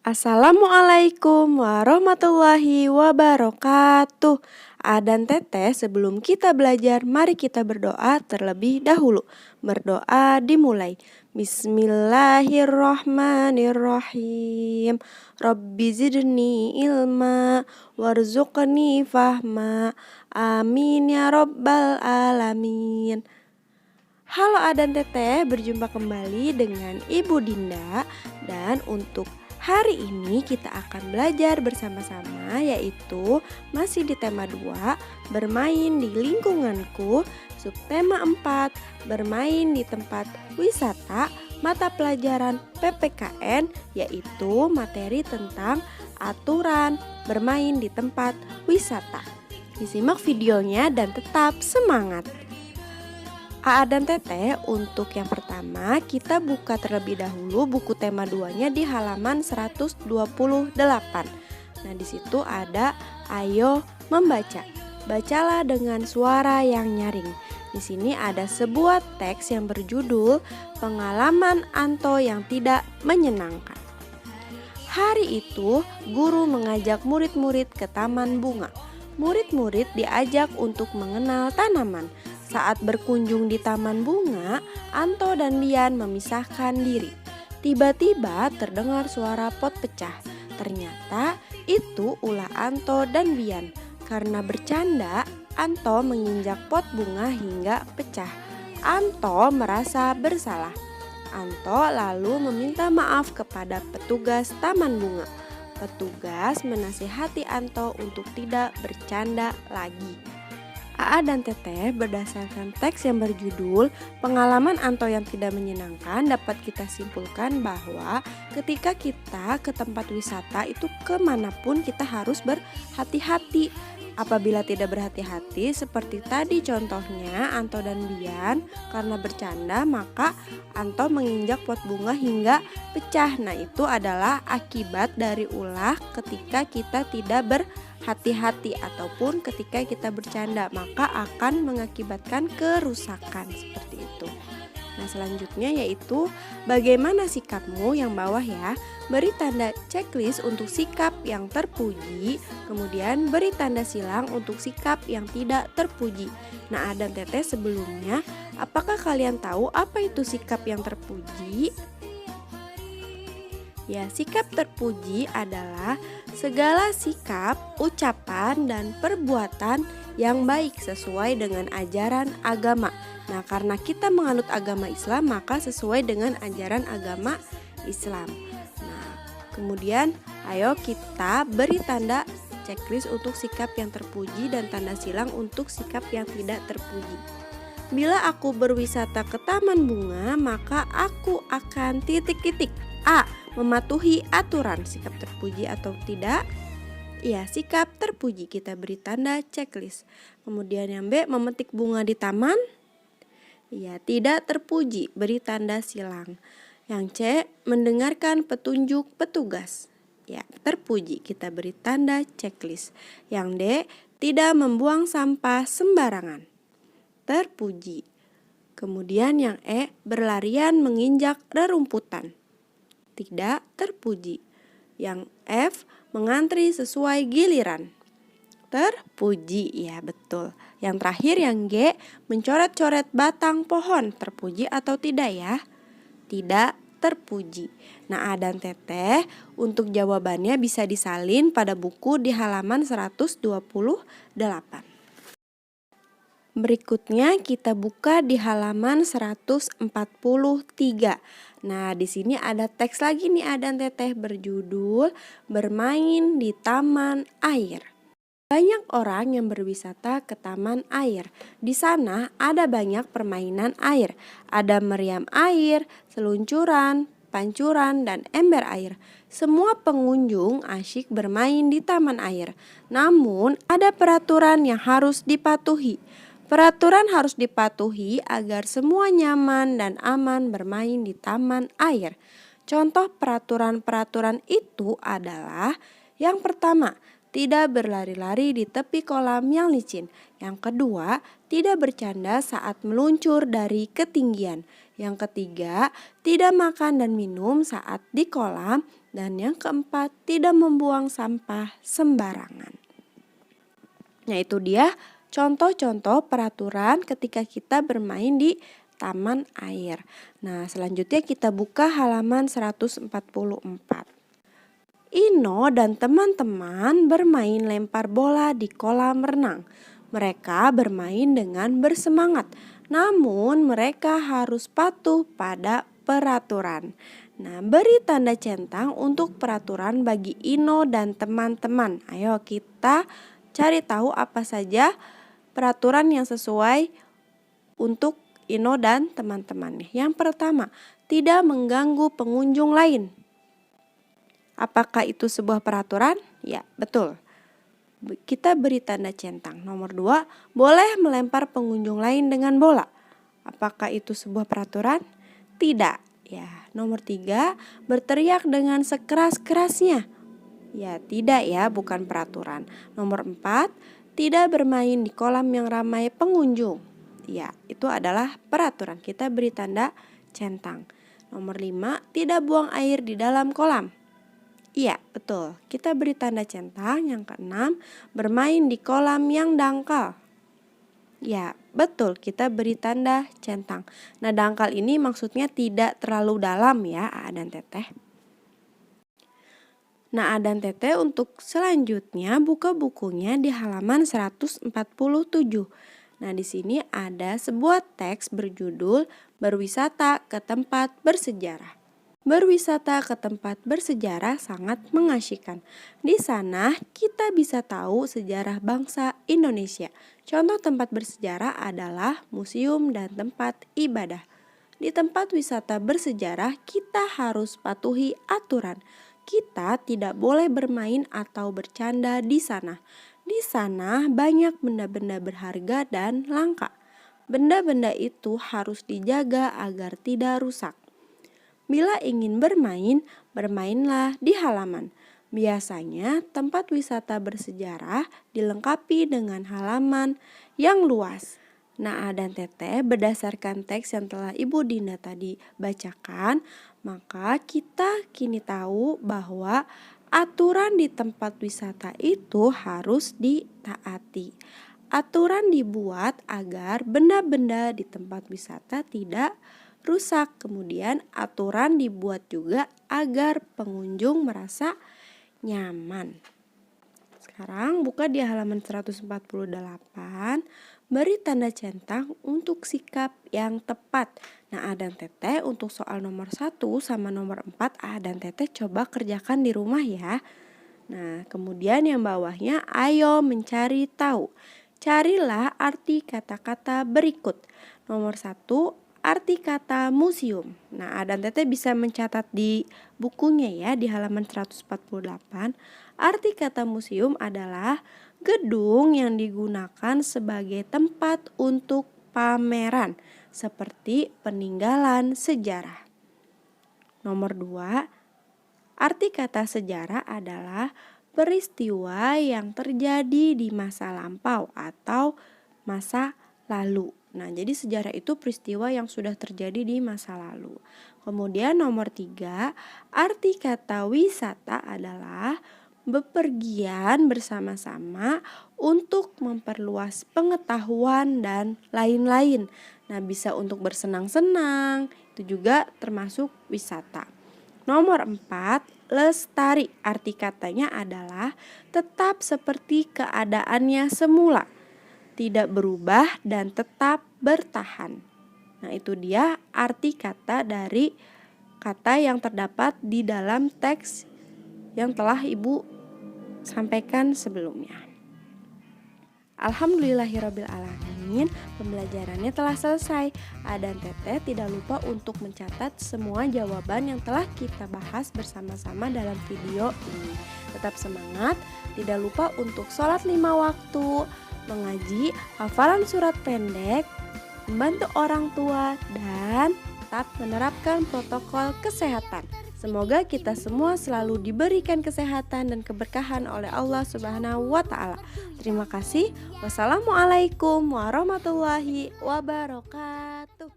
Assalamualaikum warahmatullahi wabarakatuh. Dan Teteh, sebelum kita belajar, mari kita berdoa terlebih dahulu. Berdoa dimulai. Bismillahirrahmanirrahim. Rabbi zidni ilma warzuqni fahma. Amin ya rabbal alamin. Halo dan Teteh, berjumpa kembali dengan Ibu Dinda. Dan untuk hari ini kita akan belajar bersama-sama, yaitu masih di tema 2, bermain di lingkunganku, subtema 4, bermain di tempat wisata, mata pelajaran PPKN, yaitu materi tentang aturan bermain di tempat wisata. Disimak videonya dan tetap semangat. Dan Teteh, untuk yang pertama kita buka terlebih dahulu buku tema 2-nya di halaman 128. Nah, di situ ada ayo membaca. Bacalah dengan suara yang nyaring. Di sini ada sebuah teks yang berjudul Pengalaman Anto yang Tidak Menyenangkan. Hari itu, guru mengajak murid-murid ke taman bunga. Murid-murid diajak untuk mengenal tanaman. Saat berkunjung di taman bunga, Anto dan Bian memisahkan diri. Tiba-tiba terdengar suara pot pecah. Ternyata itu ulah Anto dan Bian. Karena bercanda, Anto menginjak pot bunga hingga pecah. Anto merasa bersalah. Anto lalu meminta maaf kepada petugas taman bunga. Petugas menasihati Anto untuk tidak bercanda lagi. Dan Teteh, berdasarkan teks yang berjudul Pengalaman Anto yang Tidak Menyenangkan, dapat kita simpulkan bahwa ketika kita ke tempat wisata itu kemanapun kita harus berhati-hati. Apabila tidak berhati-hati seperti tadi contohnya Anto dan Bian, karena bercanda maka Anto menginjak pot bunga hingga pecah. Nah, itu adalah akibat dari ulah ketika kita tidak berhati-hati ataupun ketika kita bercanda, maka akan mengakibatkan kerusakan seperti itu. Nah, selanjutnya yaitu bagaimana sikapmu yang bawah ya. Beri tanda checklist untuk sikap yang terpuji, kemudian beri tanda silang untuk sikap yang tidak terpuji. Nah, dan Teteh, sebelumnya, apakah kalian tahu apa itu sikap yang terpuji? Ya, sikap terpuji adalah segala sikap, ucapan, dan perbuatan yang baik sesuai dengan ajaran agama. Nah, karena kita menganut agama Islam, maka sesuai dengan ajaran agama Islam. Nah, kemudian ayo kita beri tanda checklist untuk sikap yang terpuji dan tanda silang untuk sikap yang tidak terpuji. Bila aku berwisata ke taman bunga, maka aku akan titik-titik. A. Mematuhi aturan. Sikap terpuji atau tidak? Ya, sikap terpuji, kita beri tanda checklist. Kemudian yang B, memetik bunga di taman. Ya, tidak terpuji, beri tanda silang. Yang C, mendengarkan petunjuk petugas. Ya, terpuji, kita beri tanda checklist. Yang D, tidak membuang sampah sembarangan. Terpuji. Kemudian yang E, berlarian menginjak rerumputan. Tidak terpuji. Yang F, mengantri sesuai giliran. Terpuji, ya betul. Yang terakhir yang G, mencoret-coret batang pohon. Terpuji atau tidak ya? Tidak terpuji. Nah, dan Teteh, untuk jawabannya bisa disalin pada buku di halaman 128. Berikutnya kita buka di halaman 143. Nah, di sini ada teks lagi nih dan Teteh berjudul Bermain di Taman Air. Banyak orang yang berwisata ke taman air. Di sana ada banyak permainan air. Ada meriam air, seluncuran, pancuran, dan ember air. Semua pengunjung asyik bermain di taman air. Namun, ada peraturan yang harus dipatuhi. Peraturan harus dipatuhi agar semua nyaman dan aman bermain di taman air. Contoh peraturan-peraturan itu adalah yang pertama, tidak berlari-lari di tepi kolam yang licin. Yang kedua, tidak bercanda saat meluncur dari ketinggian. Yang ketiga, tidak makan dan minum saat di kolam. Dan yang keempat, tidak membuang sampah sembarangan. Nah, itu dia contoh-contoh peraturan ketika kita bermain di taman air. Nah, selanjutnya kita buka halaman 144. Ino dan teman-teman bermain lempar bola di kolam renang. Mereka bermain dengan bersemangat, namun mereka harus patuh pada peraturan. Nah, beri tanda centang untuk peraturan bagi Ino dan teman-teman. Ayo kita cari tahu apa saja peraturan yang sesuai untuk Ino dan teman-temannya. Yang pertama, tidak mengganggu pengunjung lain. Apakah itu sebuah peraturan? Ya, betul. Kita beri tanda centang. Nomor 2, boleh melempar pengunjung lain dengan bola. Apakah itu sebuah peraturan? Tidak. Ya, nomor 3, berteriak dengan sekeras-kerasnya. Ya, tidak ya, bukan peraturan. Nomor 4, tidak bermain di kolam yang ramai pengunjung. Ya, itu adalah peraturan. Kita beri tanda centang. Nomor 5, tidak buang air di dalam kolam. Iya, betul. Kita beri tanda centang. Yang keenam, bermain di kolam yang dangkal. Ya, betul, kita beri tanda centang. Nah, dangkal ini maksudnya tidak terlalu dalam ya, A dan Teteh. Nah, A dan Teteh untuk selanjutnya buka bukunya di halaman 147. Nah, di sini ada sebuah teks berjudul Berwisata ke Tempat Bersejarah. Berwisata ke tempat bersejarah sangat mengasyikkan. Di sana kita bisa tahu sejarah bangsa Indonesia. Contoh tempat bersejarah adalah museum dan tempat ibadah. Di tempat wisata bersejarah kita harus patuhi aturan. Kita tidak boleh bermain atau bercanda di sana. Di sana banyak benda-benda berharga dan langka. Benda-benda itu harus dijaga agar tidak rusak. Bila ingin bermain, bermainlah di halaman. Biasanya tempat wisata bersejarah dilengkapi dengan halaman yang luas. Nah, A dan Teteh berdasarkan teks yang telah Ibu Dinda tadi bacakan, maka kita kini tahu bahwa aturan di tempat wisata itu harus ditaati. Aturan dibuat agar benda-benda di tempat wisata tidak rusak. Kemudian aturan dibuat juga agar pengunjung merasa nyaman. Sekarang buka di halaman 148. Beri tanda centang untuk sikap yang tepat. Nah, A dan Teteh untuk soal nomor 1 sama nomor 4, A dan Teteh coba kerjakan di rumah ya. Nah, kemudian yang bawahnya ayo mencari tahu. Carilah arti kata-kata berikut. Nomor 1, arti kata museum. Nah, A dan Teteh bisa mencatat di bukunya ya di halaman 148. Arti kata museum adalah gedung yang digunakan sebagai tempat untuk pameran seperti peninggalan sejarah. Nomor 2, arti kata sejarah adalah peristiwa yang terjadi di masa lampau atau masa lalu. Nah, jadi sejarah itu peristiwa yang sudah terjadi di masa lalu. Kemudian nomor 3, arti kata wisata adalah bepergian bersama-sama untuk memperluas pengetahuan dan lain-lain. Nah, bisa untuk bersenang-senang, itu juga termasuk wisata. Nomor 4, lestari. Arti katanya adalah tetap seperti keadaannya semula, tidak berubah dan tetap bertahan. Nah, itu dia arti kata dari kata yang terdapat di dalam teks yang telah Ibu sampaikan sebelumnya. Alhamdulillahirrabbilalamin, pembelajarannya telah selesai. A dan Teteh tidak lupa untuk mencatat semua jawaban yang telah kita bahas bersama-sama dalam video ini. Tetap semangat, tidak lupa untuk sholat 5 waktu, mengaji, hafalan surat pendek, membantu orang tua, dan tetap menerapkan protokol kesehatan. Semoga kita semua selalu diberikan kesehatan dan keberkahan oleh Allah Subhanahu wa Ta'ala. Terima kasih. Wassalamualaikum warahmatullahi wabarakatuh.